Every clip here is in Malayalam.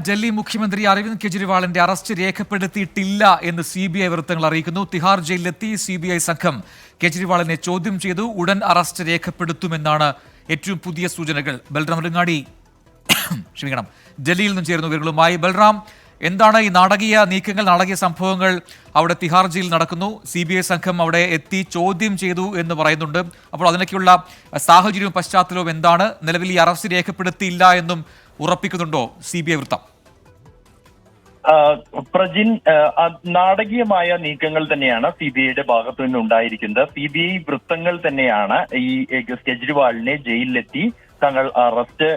ഡൽഹി മുഖ്യമന്ത്രി അരവിന്ദ് കെജ്രിവാളിന്റെ അറസ്റ്റ് രേഖപ്പെടുത്തിയിട്ടില്ല എന്ന് CBI വൃത്തങ്ങൾ അറിയിക്കുന്നു. തിഹാർ ജയിലിലെത്തി CBI സംഘം കെജ്രിവാളിനെ ചോദ്യം ചെയ്തു. ഉടൻ അറസ്റ്റ് രേഖപ്പെടുത്തുമെന്നാണ് ഏറ്റവും പുതിയ സൂചനകൾ. ബൽറാം രംഗാടി ഡൽഹിയിൽ നിന്നും ചേരുന്ന വിവരങ്ങളുമായി. ബൽറാം, എന്താണ് ഈ നാടകീയ നീക്കങ്ങൾ, നാടകീയ സംഭവങ്ങൾ അവിടെ തിഹാർ ജയിലിൽ നടക്കുന്നു? CBI സംഘം അവിടെ എത്തി ചോദ്യം ചെയ്തു എന്ന് പറയുന്നുണ്ട്. അപ്പോൾ അതിനൊക്കെയുള്ള സാഹചര്യവും പശ്ചാത്തലവും എന്താണ്? നിലവിൽ ഈ അറസ്റ്റ് രേഖപ്പെടുത്തിയില്ല എന്നും ഉറപ്പിക്കുന്നുണ്ടോ CBI വൃത്തം? പ്രജിൻ, നാടകീയമായ നീക്കങ്ങൾ തന്നെയാണ് CBIയുടെ ഭാഗത്തു നിന്നുണ്ടായിരിക്കുന്നത്. CBI വൃത്തങ്ങൾ തന്നെയാണ് ഈ കെജ്രിവാളിനെ ജയിലിലെത്തി തങ്ങൾ അറസ്റ്റ്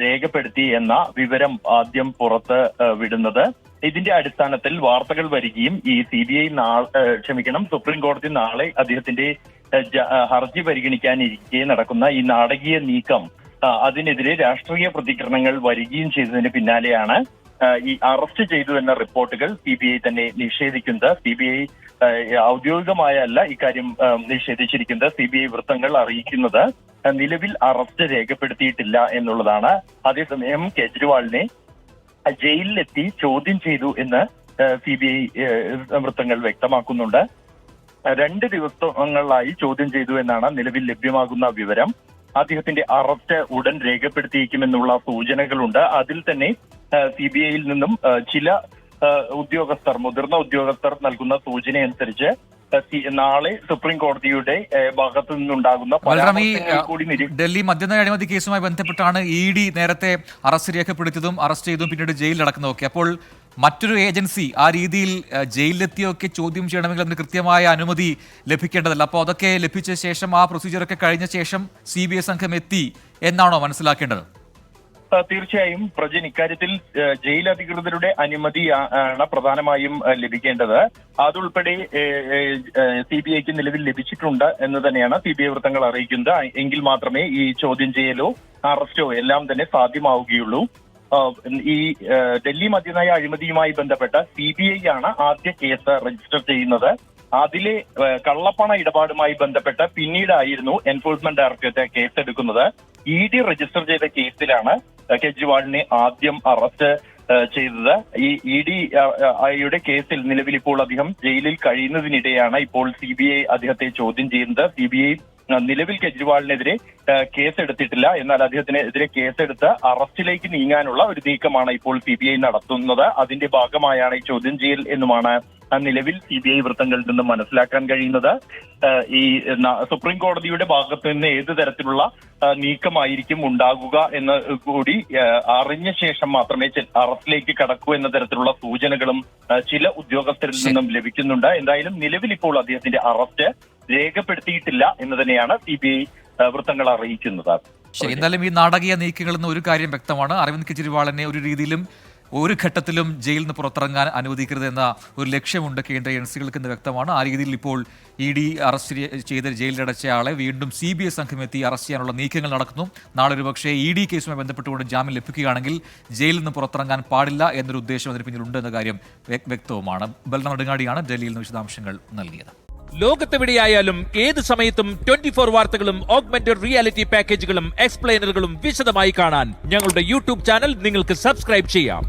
രേഖപ്പെടുത്തി എന്ന വിവരം ആദ്യം പുറത്ത് വിടുന്നത്. ഇതിന്റെ അടിസ്ഥാനത്തിൽ വാർത്തകൾ വരികയും ഈ CBI സുപ്രീം കോടതി നാളെ അദ്ദേഹത്തിന്റെ ഹർജി പരിഗണിക്കാനിരിക്കെ നടക്കുന്ന ഈ നാടകീയ നീക്കം, അതിനെതിരെ രാഷ്ട്രീയ പ്രതികരണങ്ങൾ വരികയും ചെയ്തതിന് പിന്നാലെയാണ് ഈ അറസ്റ്റ് ചെയ്തു എന്ന റിപ്പോർട്ടുകൾ CBI തന്നെ നിഷേധിക്കുന്നത്. CBI ഔദ്യോഗികമായല്ല ഇക്കാര്യം നിഷേധിച്ചിരിക്കുന്നത്. CBI വൃത്തങ്ങൾ അറിയിക്കുന്നത് നിലവിൽ അറസ്റ്റ് രേഖപ്പെടുത്തിയിട്ടില്ല എന്നുള്ളതാണ്. അതേസമയം കെജ്രിവാളിനെ ജയിലിലെത്തി ചോദ്യം ചെയ്തു എന്ന് CBI വൃത്തങ്ങൾ വ്യക്തമാക്കുന്നുണ്ട്. 2 ദിവസങ്ങളായി ചോദ്യം ചെയ്തു എന്നാണ് നിലവിൽ ലഭ്യമാകുന്ന വിവരം. അദ്ദേഹത്തിന്റെ അറസ്റ്റ് ഉടൻ രേഖപ്പെടുത്തിയേക്കുമെന്നുള്ള സൂചനകളുണ്ട്. അതിൽ തന്നെ CBIയിൽ നിന്നും ചില മുതിർന്ന ഉദ്യോഗസ്ഥർ നൽകുന്ന സൂചനയനുസരിച്ച് നാളെ സുപ്രീം കോടതിയുടെ ഭാഗത്തു നിന്നുണ്ടാകുന്ന ഡൽഹി മദ്യനയ അഴിമതി കേസുമായി ബന്ധപ്പെട്ടാണ് ED നേരത്തെ അറസ്റ്റ് രേഖപ്പെടുത്തിയതും അറസ്റ്റ് ചെയ്തതും പിന്നീട് ജയിലിൽ അടക്കുന്നതൊക്കെ. അപ്പോൾ മറ്റൊരു ഏജൻസി ആ രീതിയിൽ ജയിലിലെത്തിയൊക്കെ ചോദ്യം ചെയ്യണമെങ്കിൽ അതിന് കൃത്യമായ അനുമതി ലഭിക്കേണ്ടതല്ല. അപ്പോൾ അതൊക്കെ ലഭിച്ച ശേഷം, ആ പ്രൊസീജിയറൊക്കെ കഴിഞ്ഞ ശേഷം CBI സംഘം എത്തി എന്നാണോ മനസ്സിലാക്കേണ്ടത്? തീർച്ചയായും പ്രജിൻ, ഇക്കാര്യത്തിൽ ജയിൽ അധികൃതരുടെ അനുമതിയാണ് പ്രധാനമായും ലഭിക്കേണ്ടത്. അതുൾപ്പെടെ CBIക്ക് നിലവിൽ ലഭിച്ചിട്ടുണ്ട് എന്ന് തന്നെയാണ് CBI വൃത്തങ്ങൾ അറിയിക്കുന്നത്. എങ്കിൽ മാത്രമേ ഈ ചോദ്യം ചെയ്യലോ അറസ്റ്റോ എല്ലാം തന്നെ സാധ്യമാവുകയുള്ളൂ. ഈ ഡൽഹി മദ്യനയ അഴിമതിയുമായി ബന്ധപ്പെട്ട CBI ആണ് ആദ്യ കേസ് രജിസ്റ്റർ ചെയ്യുന്നത്. അതിലെ കള്ളപ്പണ ഇടപാടുമായി ബന്ധപ്പെട്ട് പിന്നീടായിരുന്നു എൻഫോഴ്സ്മെന്റ് ഡയറക്ടറേറ്റ് കേസ് എടുക്കുന്നത്. ED രജിസ്റ്റർ ചെയ്ത കേസിലാണ് കെജ്രിവാളിനെ ആദ്യം അറസ്റ്റ് ചെയ്തത്. ഈ EDയുടെ കേസിൽ നിലവിൽ ഇപ്പോൾ അദ്ദേഹം ജയിലിൽ കഴിയുന്നതിനിടെയാണ് ഇപ്പോൾ CBI അദ്ദേഹത്തെ ചോദ്യം ചെയ്യുന്നത്. CBI നിലവിൽ കെജ്രിവാളിനെതിരെ കേസെടുത്തിട്ടില്ല. എന്നാൽ അദ്ദേഹത്തിനെതിരെ കേസെടുത്ത് അറസ്റ്റിലേക്ക് നീങ്ങാനുള്ള ഒരു നീക്കമാണ് ഇപ്പോൾ CBI നടത്തുന്നത്. അതിന്റെ ഭാഗമായാണ് ഈ ചോദ്യം ചെയ്യൽ എന്നുമാണ് നിലവിൽ CBI വൃത്തങ്ങളിൽ നിന്ന് മനസ്സിലാക്കാൻ കഴിയുന്നത്. ഈ സുപ്രീം കോടതിയുടെ ഭാഗത്ത് നിന്ന് ഏത് തരത്തിലുള്ള നീക്കമായിരിക്കും ഉണ്ടാകുക എന്ന് കൂടി അറിഞ്ഞ ശേഷം മാത്രമേ അറസ്റ്റിലേക്ക് കടക്കൂ എന്ന തരത്തിലുള്ള സൂചനകളും ചില ഉദ്യോഗസ്ഥരിൽ നിന്നും ലഭിക്കുന്നുണ്ട്. എന്തായാലും നിലവിൽ ഇപ്പോൾ അദ്ദേഹത്തിന്റെ അറസ്റ്റ് രേഖപ്പെടുത്തിയിട്ടില്ല എന്ന് തന്നെയാണ് CBI വൃത്തങ്ങൾ അറിയിക്കുന്നത്. ശരി, എന്തായാലും ഈ നാടകീയ നീക്കങ്ങളിൽ നിന്ന് ഒരു കാര്യം വ്യക്തമാണ്. അരവിന്ദ് കെജ്രിവാളിനെ ഒരു രീതിയിലും ഒരു ഘട്ടത്തിലും ജയിലിൽ നിന്ന് പുറത്തിറങ്ങാൻ അനുവദിക്കരുത് എന്ന ഒരു ലക്ഷ്യമുണ്ട് കേന്ദ്ര ഏജൻസികൾക്ക് എന്ന് വ്യക്തമാണ്. ആ രീതിയിൽ ഇപ്പോൾ ED അറസ്റ്റ് ചെയ്ത് ജയിലിലടച്ച ആളെ വീണ്ടും CBI സംഘം എത്തി അറസ്റ്റ് ചെയ്യാനുള്ള നീക്കങ്ങൾ നടക്കുന്നു. നാളെ ഒരുപക്ഷേ ED കേസുമായി ബന്ധപ്പെട്ടുകൊണ്ട് ജാമ്യം ലഭിക്കുകയാണെങ്കിൽ ജയിലിൽ നിന്ന് പുറത്തിറങ്ങാൻ പാടില്ല എന്നൊരു ഉദ്ദേശം അതിന് പിന്നിലുണ്ട് എന്ന കാര്യം വ്യക്തവുമാണ്. ബൽറാം നെടുങ്ങാടിയാണ് ഡൽഹിയിൽ നിന്ന് വിശദാംശങ്ങൾ നൽകിയത്. ലോകത്തെവിടെയായാലും ഏത് സമയത്തും 24 വാർത്തകളും ഓഗ്മെന്റഡ് റിയാലിറ്റി പാക്കേജുകളും എക്സ്പ്ലെയിനറുകളും വിശദമായി കാണാൻ ഞങ്ങളുടെ YouTube ചാനൽ നിങ്ങൾക്ക് സബ്സ്ക്രൈബ് ചെയ്യാം.